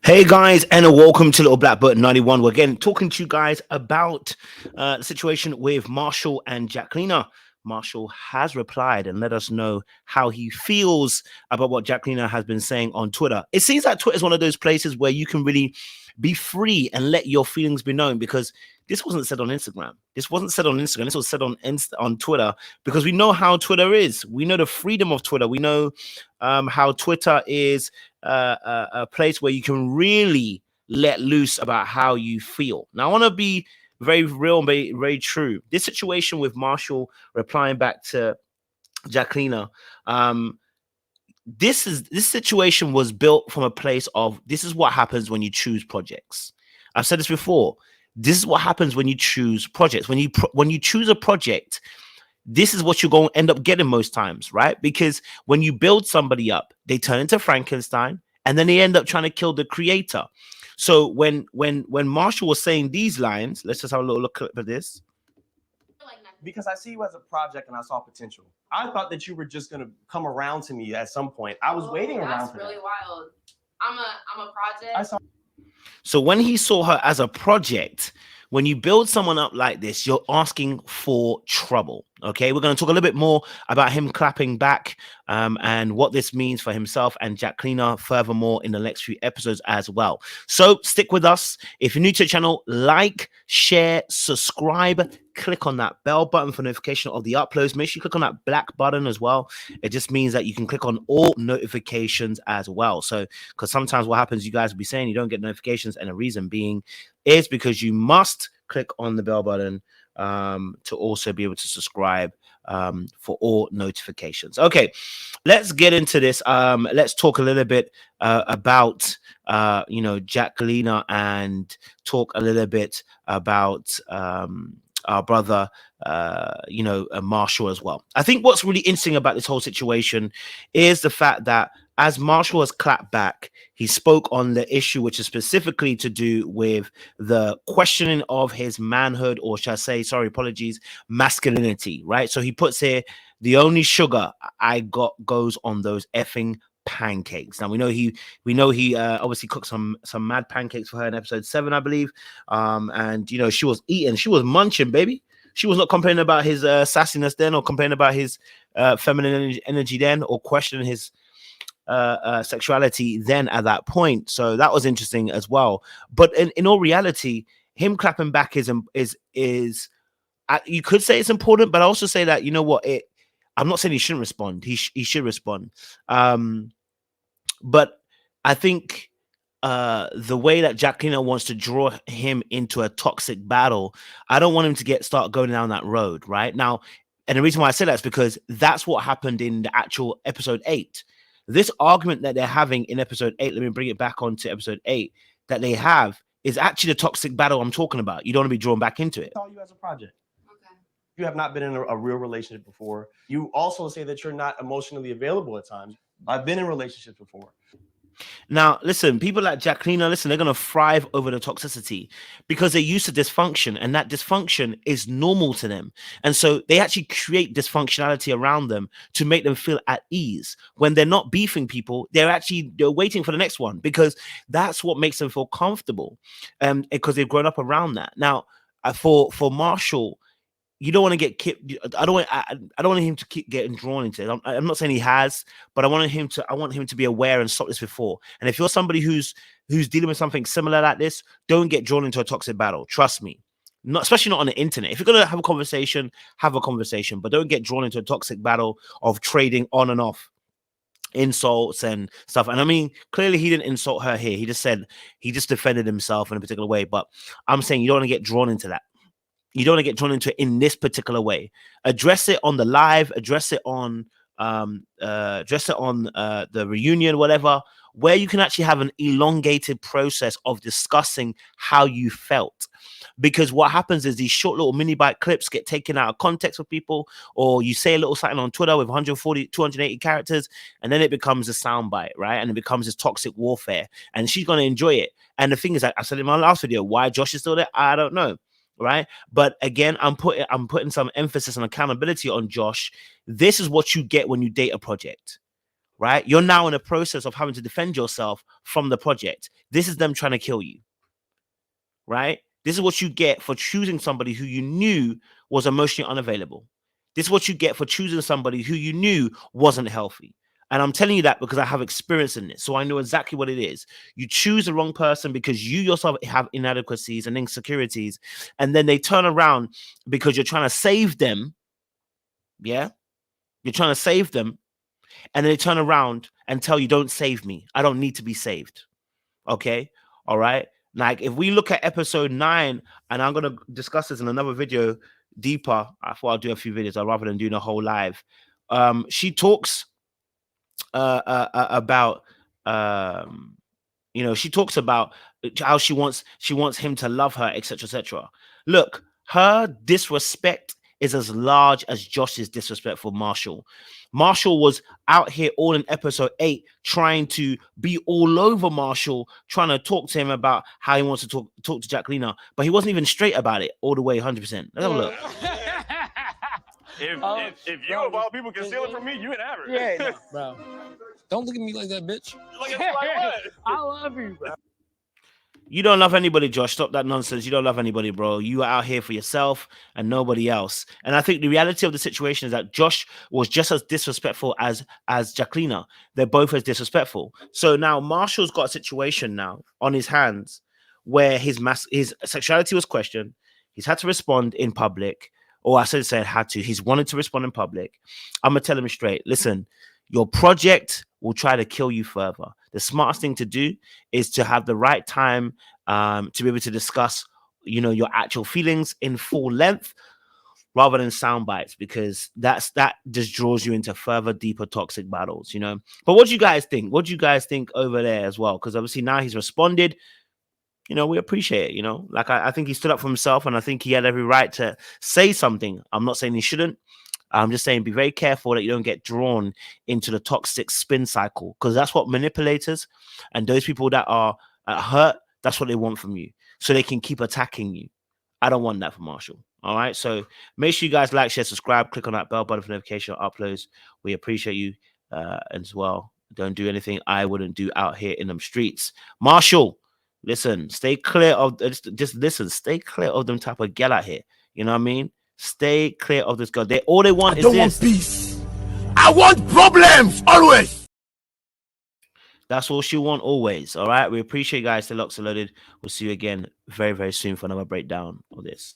Hey guys, and welcome to Little Black Bird 91. We're again talking to you guys about the situation with Marshall and Jacqueline. Marshall has replied and let us know how he feels about what Jacqueline has been saying on Twitter. It seems like Twitter is one of those places where you can really be free and let your feelings be known, because this wasn't said on Instagram. This wasn't said on Instagram. This was said on Twitter, because we know how Twitter is. We know the freedom of Twitter. We know how Twitter is a place where you can really let loose about how you feel. Now, I want to be very real and very true. This situation with Marshall replying back to Jacqueline, this situation was built from a place of, this is what happens when you choose projects. I've said this before. This is what happens when you choose projects. When you choose a project, this is what you're going to end up getting most times, right? Because when you build somebody up, they turn into Frankenstein, and then they end up trying to kill the creator. So when Marshall was saying these lines, let's just have a little look at this. Because I see you as a project and I saw potential. I thought that you were just gonna come around to me at some point. I was waiting around for that. That's really wild. I'm a project. I saw. So when he saw her as a project, when you build someone up like this, you're asking for trouble. Okay, we're going to talk a little bit more about him clapping back and what this means for himself and Jacqueline furthermore in the next few episodes as well. So stick with us. If you're new to the channel, like, share, subscribe, click on that bell button for notification of the uploads. Make sure you click on that black button as well. It just means that you can click on all notifications as well. So because sometimes what happens, you guys will be saying you don't get notifications, and the reason being is because you must click on the bell button to also be able to subscribe for all notifications. Okay, let's get into this. Let's talk a little bit about Jacqueline, and talk a little bit about our brother Marshall as well. I think what's really interesting about this whole situation is the fact that as Marshall has clapped back, he spoke on the issue, which is specifically to do with the questioning of his manhood, or shall I say, sorry, apologies, masculinity, right? So he puts here, the only sugar I got goes on those effing pancakes. Now we know he obviously cooked some mad pancakes for her in episode 7, I believe. And she was eating, she was munching, baby. She was not complaining about his sassiness then, or complaining about his feminine energy then, or questioning his sexuality then at that point. So that was interesting as well. But in all reality, him clapping back is you could say it's important, but I also say that, you know what, I'm not saying he shouldn't respond. He should respond. But I think the way that Jacqueline wants to draw him into a toxic battle, I don't want him to start going down that road right now. And the reason why I say that is because that's what happened in the actual episode 8. This argument that they're having in episode 8, let me bring it back onto episode 8, that they have is actually the toxic battle I'm talking about. You don't want to be drawn back into it. I saw you as a project. Okay. You have not been in a real relationship before. You also say that you're not emotionally available at times. I've been in relationships before. Now, listen, people like Jacqueline, listen, they're going to thrive over the toxicity because they're used to dysfunction, and that dysfunction is normal to them. And so they actually create dysfunctionality around them to make them feel at ease. When they're not beefing people, they're waiting for the next one, because that's what makes them feel comfortable, because they've grown up around that. Now, for Marshall, you don't want to get kicked. I don't want him to keep getting drawn into it. I'm not saying he has, but I want him to be aware and stop this before. And if you're somebody who's dealing with something similar like this, don't get drawn into a toxic battle. Trust me. Especially not on the internet. If you're gonna have a conversation, but don't get drawn into a toxic battle of trading on and off insults and stuff. And I mean, clearly he didn't insult her here. He just defended himself in a particular way. But I'm saying you don't want to get drawn into that. You don't want to get drawn into it in this particular way. Address it on the live, address it on the reunion, whatever, where you can actually have an elongated process of discussing how you felt. Because what happens is these short little mini bite clips get taken out of context for people, or you say a little something on Twitter with 140, 280 characters, and then it becomes a soundbite, right? And it becomes this toxic warfare, and she's going to enjoy it. And the thing is, I said in my last video, why Josh is still there, I don't know. Right, but again, I'm putting some emphasis and accountability on Josh. This is what you get when you date a project, right? You're now in a process of having to defend yourself from the project. This is them trying to kill you, right? This is what you get for choosing somebody who you knew was emotionally unavailable. This is what you get for choosing somebody who you knew wasn't healthy. And I'm telling you that because I have experience in this. So I know exactly what it is. You choose the wrong person because you yourself have inadequacies and insecurities. And then they turn around because you're trying to save them. Yeah. You're trying to save them. And then they turn around and tell you, don't save me. I don't need to be saved. Okay. All right. Like if we look at episode 9, and I'm going to discuss this in another video deeper. I thought I'd do a few videos rather than doing a whole live. She talks about she talks about how she wants him to love her, etc., etc. Look, her disrespect is as large as Josh's disrespect for Marshall. Marshall was out here all in episode 8 trying to be all over Marshall, trying to talk to him about how he wants to talk to Jacqueline, but he wasn't even straight about it all the way 100%. Let's have a look. If you of all people conceal it from me, you an average. Yeah, no, bro. Don't look at me like that, bitch. Like what? I love you, bro. You don't love anybody, Josh. Stop that nonsense. You don't love anybody, bro. You are out here for yourself and nobody else. And I think the reality of the situation is that Josh was just as disrespectful as Jacqueline. They're both as disrespectful. So now Marshall's got a situation now on his hands where his sexuality was questioned. He's had to respond in public. Or I said had to. He's wanted to respond in public. I'm going to tell him straight. Listen, your project will try to kill you further. The smartest thing to do is to have the right time to be able to discuss, your actual feelings in full length rather than sound bites, because that just draws you into further, deeper, toxic battles, But what do you guys think? What do you guys think over there as well? Because obviously now he's responded. We appreciate it, Like I think he stood up for himself, and I think he had every right to say something. I'm not saying he shouldn't. I'm just saying be very careful that you don't get drawn into the toxic spin cycle, because that's what manipulators and those people that are hurt, that's what they want from you, so they can keep attacking you. I don't want that for Marshall. All right, so make sure you guys like, share, subscribe, click on that bell button for notification of uploads. We appreciate you as well. Don't do anything I wouldn't do out here in them streets. Marshall, listen, stay clear of stay clear of them type of gal out here. You know what I mean? Stay clear of this girl. All they want is this. I don't want peace. I want problems always. That's all she want always. All right. We appreciate you guys. The locks are loaded. We'll see you again very, very soon for another breakdown of this.